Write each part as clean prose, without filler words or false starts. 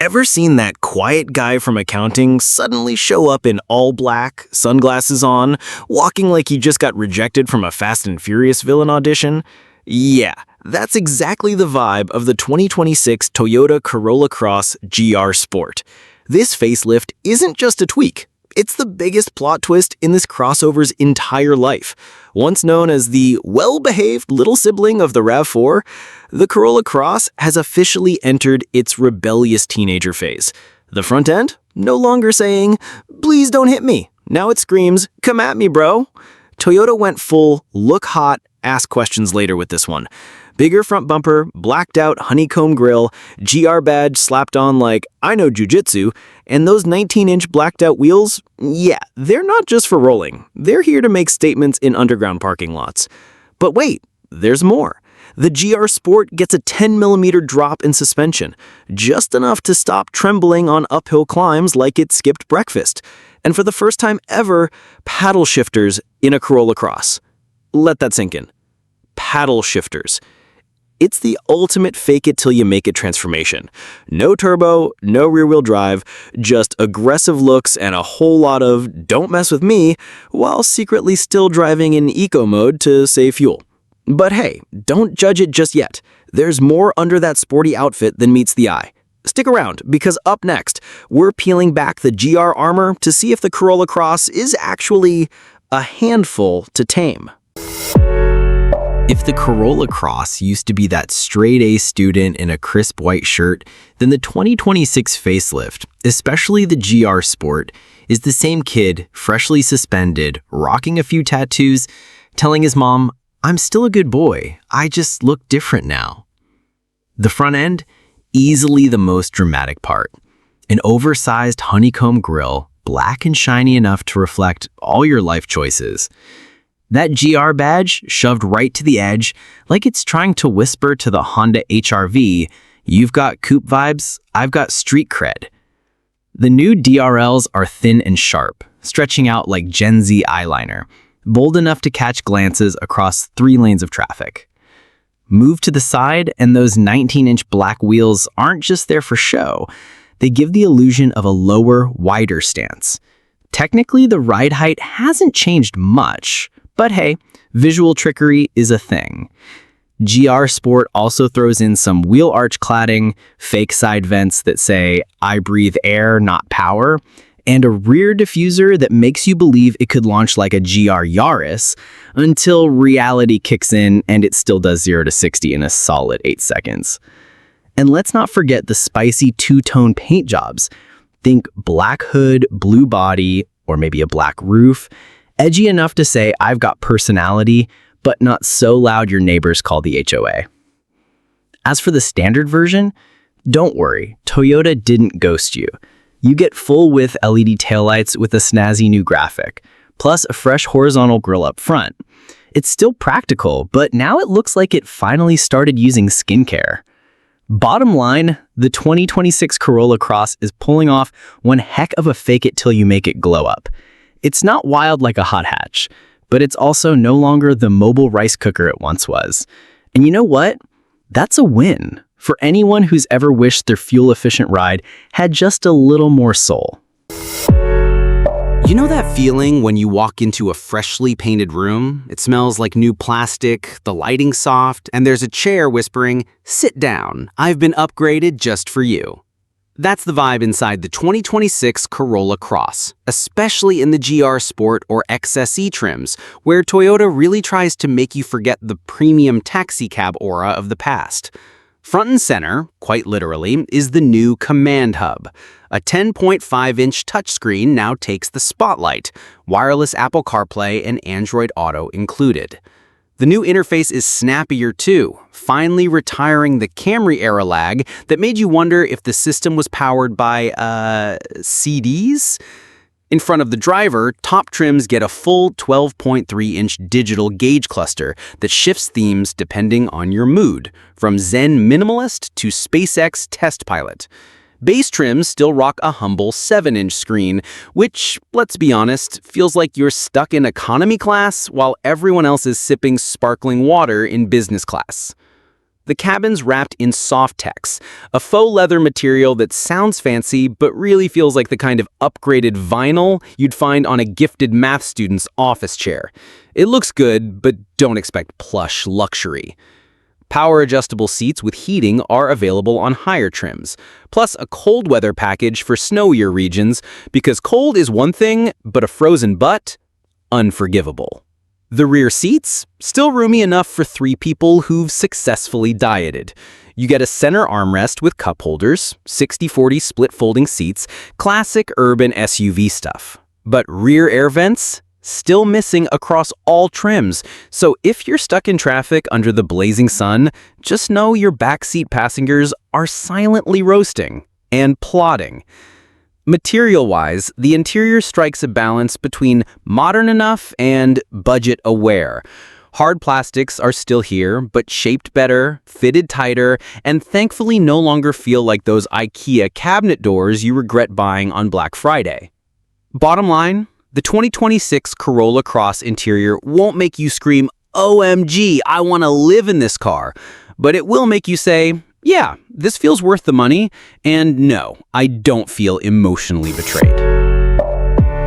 Ever seen that quiet guy from accounting suddenly show up in all black, sunglasses on, walking like he just got rejected from a Fast and Furious villain audition? Yeah, that's exactly the vibe of the 2026 Toyota Corolla Cross GR Sport. This facelift isn't just a tweak. It's the biggest plot twist in this crossover's entire life. Once known as the well-behaved little sibling of the RAV4, the Corolla Cross has officially entered its rebellious teenager phase. The front end, no longer saying, "Please don't hit me." Now it screams, "Come at me, bro." Toyota went full, look hot, ask questions later with this one. Bigger front bumper, blacked out honeycomb grille, GR badge slapped on like, "I know jujitsu," and those 19-inch blacked out wheels, yeah, they're not just for rolling. They're here to make statements in underground parking lots. But wait, there's more. The GR Sport gets a 10mm drop in suspension, just enough to stop trembling on uphill climbs like it skipped breakfast. And for the first time ever, paddle shifters in a Corolla Cross. Let that sink in. Paddle shifters. It's the ultimate fake-it-till-you-make-it transformation. No turbo, no rear-wheel drive, just aggressive looks and a whole lot of "don't mess with me," while secretly still driving in eco mode to save fuel. But hey, don't judge it just yet. There's more under that sporty outfit than meets the eye. Stick around, because up next, we're peeling back the GR armor to see if the Corolla Cross is actually a handful to tame. If the Corolla Cross used to be that straight-A student in a crisp white shirt, then the 2026 facelift, especially the GR Sport, is the same kid, freshly suspended, rocking a few tattoos, telling his mom, "I'm still a good boy, I just look different now." The front end, easily the most dramatic part. An oversized honeycomb grille, black and shiny enough to reflect all your life choices. That GR badge shoved right to the edge, like it's trying to whisper to the Honda HR-V, "You've got coupe vibes, I've got street cred." The new DRLs are thin and sharp, stretching out like Gen Z eyeliner, bold enough to catch glances across 3 lanes of traffic. Move to the side, and those 19-inch black wheels aren't just there for show. They give the illusion of a lower, wider stance. Technically, the ride height hasn't changed much, but hey, visual trickery is a thing. GR Sport also throws in some wheel arch cladding, fake side vents that say, "I breathe air, not power," and a rear diffuser that makes you believe it could launch like a GR Yaris until reality kicks in and it still does 0 to 60 in a solid 8 seconds. And let's not forget the spicy 2-tone paint jobs. Think black hood, blue body, or maybe a black roof. Edgy enough to say, "I've got personality," but not so loud your neighbors call the HOA. As for the standard version, don't worry, Toyota didn't ghost you. You get full-width LED taillights with a snazzy new graphic, plus a fresh horizontal grille up front. It's still practical, but now it looks like it finally started using skincare. Bottom line, the 2026 Corolla Cross is pulling off one heck of a fake-it-till-you-make-it glow-up. It's not wild like a hot hatch, but it's also no longer the mobile rice cooker it once was. And you know what? That's a win for anyone who's ever wished their fuel-efficient ride had just a little more soul. You know that feeling when you walk into a freshly painted room? It smells like new plastic, the lighting's soft, and there's a chair whispering, "Sit down, I've been upgraded just for you." That's the vibe inside the 2026 Corolla Cross, especially in the GR Sport or XSE trims, where Toyota really tries to make you forget the premium taxicab aura of the past. Front and center, quite literally, is the new Command Hub. A 10.5-inch touchscreen now takes the spotlight, wireless Apple CarPlay and Android Auto included. The new interface is snappier too, finally retiring the Camry-era lag that made you wonder if the system was powered by, CDs? In front of the driver, top trims get a full 12.3-inch digital gauge cluster that shifts themes depending on your mood, from Zen Minimalist to SpaceX Test Pilot. Base trims still rock a humble 7-inch screen, which, let's be honest, feels like you're stuck in economy class while everyone else is sipping sparkling water in business class. The cabin's wrapped in Softex, a faux leather material that sounds fancy but really feels like the kind of upgraded vinyl you'd find on a gifted math student's office chair. It looks good, but don't expect plush luxury. Power-adjustable seats with heating are available on higher trims, plus a cold weather package for snowier regions, because cold is one thing, but a frozen butt? Unforgivable. The rear seats? Still roomy enough for 3 people who've successfully dieted. You get a center armrest with cup holders, 60/40 split folding seats, classic urban SUV stuff. But rear air vents? Still missing across all trims, so if you're stuck in traffic under the blazing sun, just know your backseat passengers are silently roasting and plotting. Material-wise, the interior strikes a balance between modern enough and budget-aware. Hard plastics are still here, but shaped better, fitted tighter, and thankfully no longer feel like those IKEA cabinet doors you regret buying on Black Friday. Bottom line, the 2026 Corolla Cross interior won't make you scream, "OMG, I want to live in this car," but it will make you say, "Yeah, this feels worth the money," and no, I don't feel emotionally betrayed.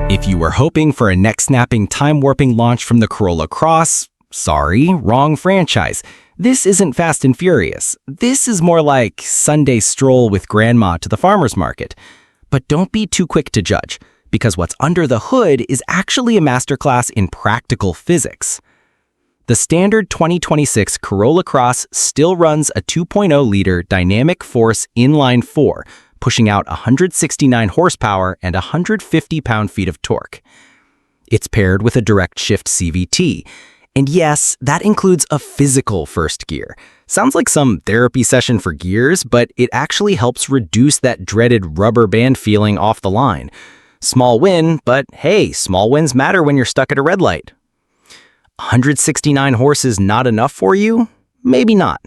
If you were hoping for a neck-snapping, time-warping launch from the Corolla Cross, sorry, wrong franchise. This isn't Fast and Furious. This is more like Sunday stroll with grandma to the farmer's market. But don't be too quick to judge, because what's under the hood is actually a masterclass in practical physics. The standard 2026 Corolla Cross still runs a 2.0-liter dynamic force inline-4, pushing out 169 horsepower and 150 pound-feet of torque. It's paired with a direct shift CVT. And yes, that includes a physical first gear. Sounds like some therapy session for gears, but it actually helps reduce that dreaded rubber band feeling off the line. Small win, but hey, small wins matter when you're stuck at a red light. 169 horses not enough for you? Maybe not.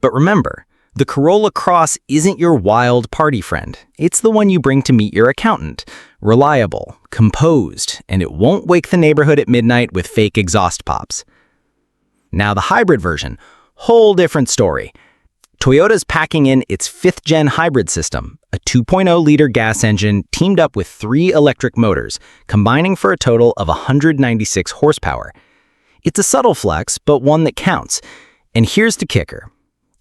But remember, the Corolla Cross isn't your wild party friend. It's the one you bring to meet your accountant. Reliable, composed, and it won't wake the neighborhood at midnight with fake exhaust pops. Now the hybrid version, whole different story. Toyota's packing in its 5th-gen hybrid system, a 2.0-liter gas engine teamed up with 3 electric motors, combining for a total of 196 horsepower. It's a subtle flex, but one that counts. And here's the kicker.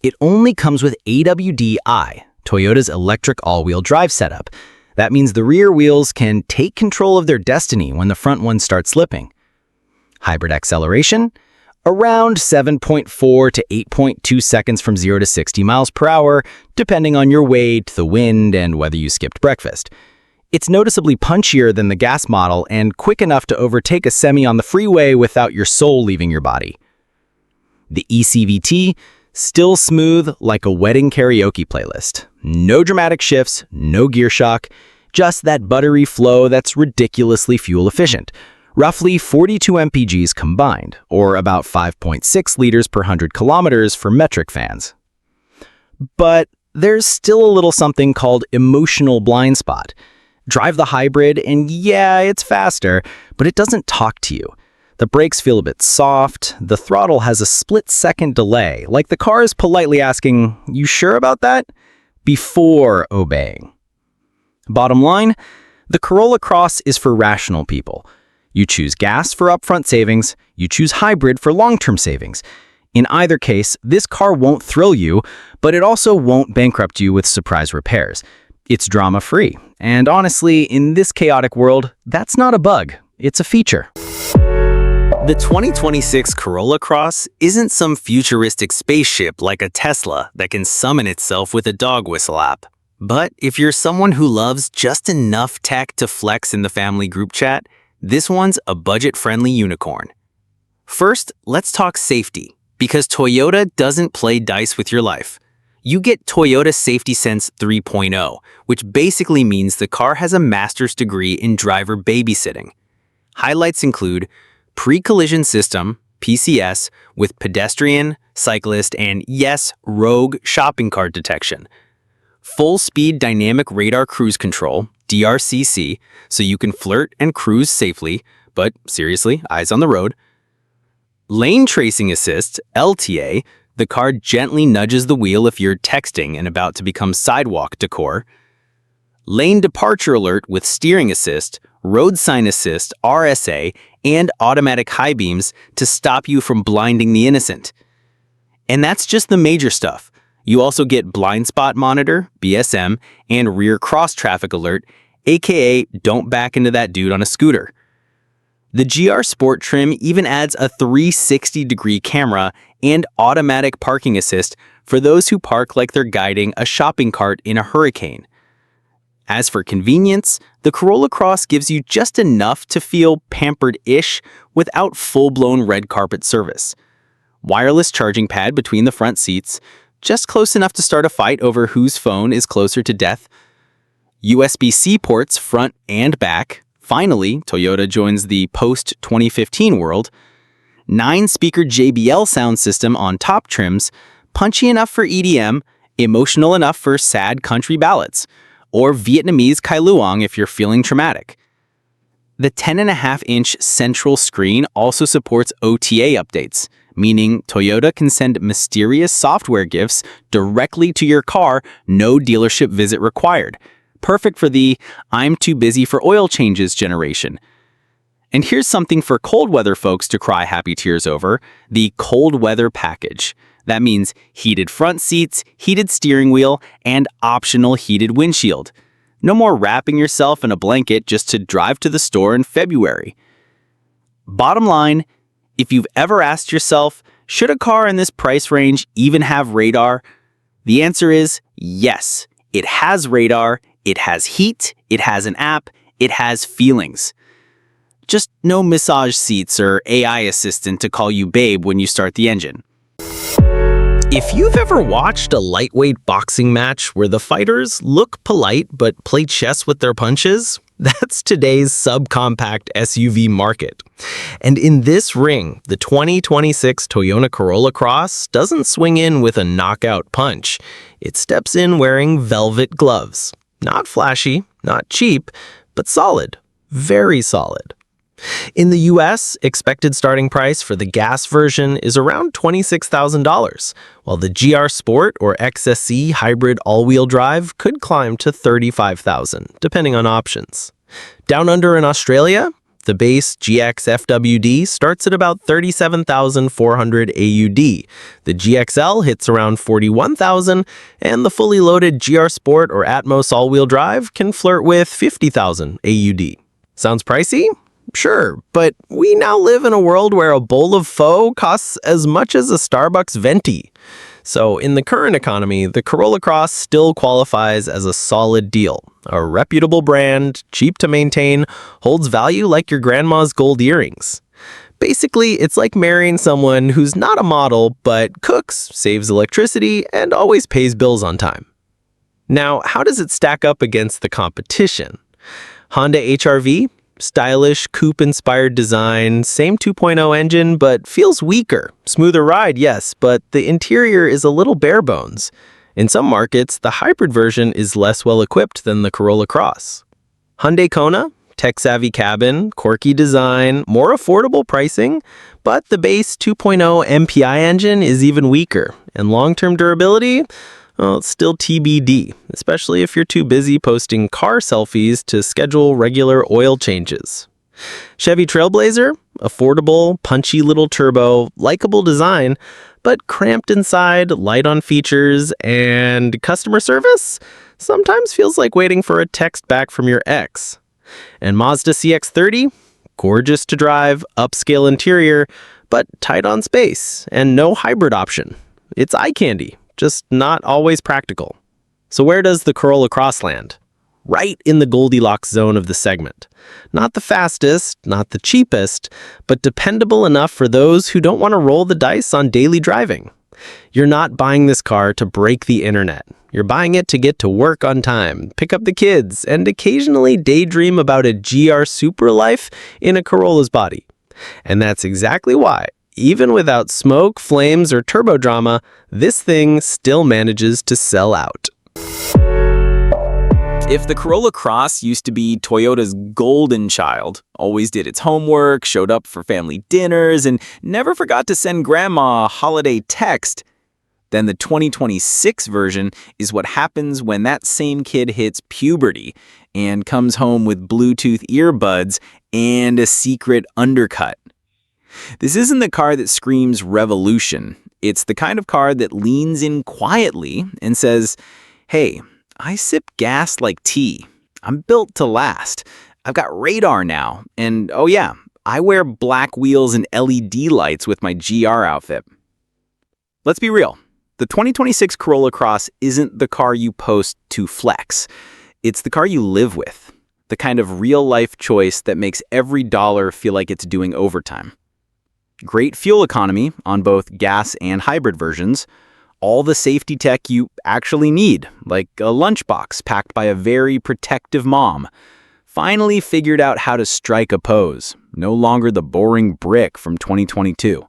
It only comes with AWD-I, Toyota's electric all-wheel drive setup. That means the rear wheels can take control of their destiny when the front ones start slipping. Hybrid acceleration? Around 7.4 to 8.2 seconds from 0 to 60 miles per hour, depending on your weight, the wind, and whether you skipped breakfast. It's noticeably punchier than the gas model and quick enough to overtake a semi on the freeway without your soul leaving your body. The eCVT? Still smooth like a wedding karaoke playlist. No dramatic shifts, no gear shock, just that buttery flow that's ridiculously fuel efficient. Roughly 42 mpgs combined, or about 5.6 liters per 100 kilometers for metric fans. But there's still a little something called emotional blind spot. Drive the hybrid and yeah, it's faster, but it doesn't talk to you. The brakes feel a bit soft, the throttle has a split-second delay, like the car is politely asking, "You sure about that?" before obeying. Bottom line, the Corolla Cross is for rational people. You choose gas for upfront savings, you choose hybrid for long-term savings. In either case, this car won't thrill you, but it also won't bankrupt you with surprise repairs. It's drama-free, and honestly, in this chaotic world, that's not a bug, it's a feature. The 2026 Corolla Cross isn't some futuristic spaceship like a Tesla that can summon itself with a dog whistle app. But if you're someone who loves just enough tech to flex in the family group chat, this one's a budget-friendly unicorn. First, let's talk safety, because Toyota doesn't play dice with your life. You get Toyota Safety Sense 3.0, which basically means the car has a master's degree in driver babysitting. Highlights include pre-collision system, PCS, with pedestrian, cyclist, and yes, rogue shopping cart detection. Full-speed dynamic radar cruise control, DRCC, so you can flirt and cruise safely, but seriously, eyes on the road. Lane tracing assist, LTA, The car gently nudges the wheel if you're texting and about to become sidewalk decor. Lane departure alert with steering assist, road sign assist, RSA, and automatic high beams to stop you from blinding the innocent. And that's just the major stuff. You also get blind spot monitor, BSM, and rear cross traffic alert, aka don't back into that dude on a scooter. The GR Sport trim even adds a 360-degree camera and automatic parking assist for those who park like they're guiding a shopping cart in a hurricane. As for convenience, the Corolla Cross gives you just enough to feel pampered-ish without full-blown red carpet service. Wireless charging pad between the front seats, just close enough to start a fight over whose phone is closer to death. USB-C ports front and back. Finally, Toyota joins the post-2015 world. 9-speaker JBL sound system on top trims, punchy enough for EDM, emotional enough for sad country ballads, or Vietnamese Kai Luong if you're feeling traumatic. The 10.5-inch central screen also supports OTA updates, meaning Toyota can send mysterious software gifts directly to your car, no dealership visit required. Perfect for the "I'm too busy for oil changes" generation. And here's something for cold weather folks to cry happy tears over: the cold weather package. That means heated front seats, heated steering wheel, and optional heated windshield. No more wrapping yourself in a blanket just to drive to the store in February. Bottom line, if you've ever asked yourself, should a car in this price range even have radar? The answer is yes. It has radar, it has heat, it has an app, it has feelings. Just no massage seats or AI assistant to call you babe when you start the engine. If you've ever watched a lightweight boxing match where the fighters look polite but play chess with their punches, that's today's subcompact SUV market. And in this ring, the 2026 Toyota Corolla Cross doesn't swing in with a knockout punch. It steps in wearing velvet gloves. Not flashy, not cheap, but solid. Very solid. In the US, expected starting price for the gas version is around $26,000, while the GR Sport or XSE hybrid all-wheel drive could climb to $35,000, depending on options. Down under in Australia, the base GX FWD starts at about $37,400 AUD. The GXL hits around $41,000, and the fully loaded GR Sport or Atmos all-wheel drive can flirt with $50,000 AUD. Sounds pricey? Sure, but we now live in a world where a bowl of pho costs as much as a Starbucks venti. So in the current economy, the Corolla Cross still qualifies as a solid deal. A reputable brand, cheap to maintain, holds value like your grandma's gold earrings. Basically, it's like marrying someone who's not a model but cooks, saves electricity, and always pays bills on time. Now, how does it stack up against the competition? Honda HR-V? Stylish, coupe-inspired design, same 2.0 engine, but feels weaker. Smoother ride, yes, but the interior is a little bare bones. In some markets, the hybrid version is less well-equipped than the Corolla Cross. Hyundai Kona? Tech-savvy cabin, quirky design, more affordable pricing, but the base 2.0 MPI engine is even weaker, and long-term durability? Well, it's still TBD, especially if you're too busy posting car selfies to schedule regular oil changes. Chevy Trailblazer? Affordable, punchy little turbo, likable design, but cramped inside, light on features, and customer service? Sometimes feels like waiting for a text back from your ex. And Mazda CX-30? Gorgeous to drive, upscale interior, but tight on space, and no hybrid option. It's eye candy. Just not always practical. So where does the Corolla Cross land? Right in the Goldilocks zone of the segment. Not the fastest, not the cheapest, but dependable enough for those who don't want to roll the dice on daily driving. You're not buying this car to break the internet. You're buying it to get to work on time, pick up the kids, and occasionally daydream about a GR super life in a Corolla's body. And that's exactly why, even without smoke, flames, or turbo drama, this thing still manages to sell out. If the Corolla Cross used to be Toyota's golden child, always did its homework, showed up for family dinners, and never forgot to send grandma a holiday text, Then the 2026 version is what happens when that same kid hits puberty and comes home with Bluetooth earbuds and a secret undercut. This isn't the car that screams revolution. It's the kind of car that leans in quietly and says, "Hey, I sip gas like tea. I'm built to last. I've got radar now. And oh yeah, I wear black wheels and LED lights with my GR outfit." Let's be real. The 2026 Corolla Cross isn't the car you post to flex. It's the car you live with. The kind of real-life choice that makes every dollar feel like it's doing overtime. Great fuel economy on both gas and hybrid versions. All the safety tech you actually need, like a lunchbox packed by a very protective mom. Finally figured out how to strike a pose. No longer the boring brick from 2022.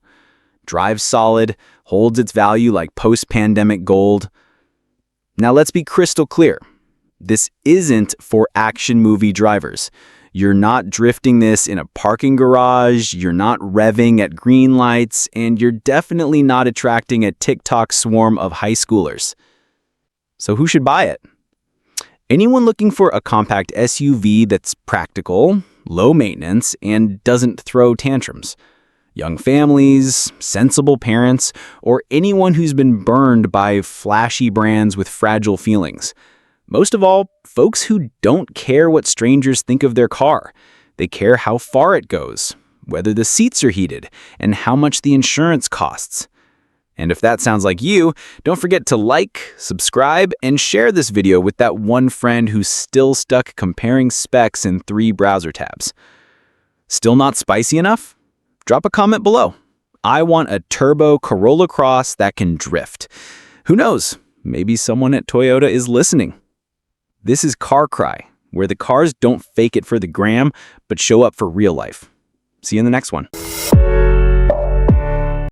Drives solid, holds its value like post-pandemic gold. Now let's be crystal clear. This isn't for action movie drivers. You're not drifting this in a parking garage, you're not revving at green lights, and you're definitely not attracting a TikTok swarm of high schoolers. So who should buy it? Anyone looking for a compact SUV that's practical, low maintenance, and doesn't throw tantrums. Young families, sensible parents, or anyone who's been burned by flashy brands with fragile feelings. Most of all, folks who don't care what strangers think of their car. They care how far it goes, whether the seats are heated, and how much the insurance costs. And if that sounds like you, don't forget to like, subscribe, and share this video with that one friend who's still stuck comparing specs in 3 browser tabs. Still not spicy enough? Drop a comment below. I want a turbo Corolla Cross that can drift. Who knows? Maybe someone at Toyota is listening. This is Car Cry, where the cars don't fake it for the gram, but show up for real life. See you in the next one.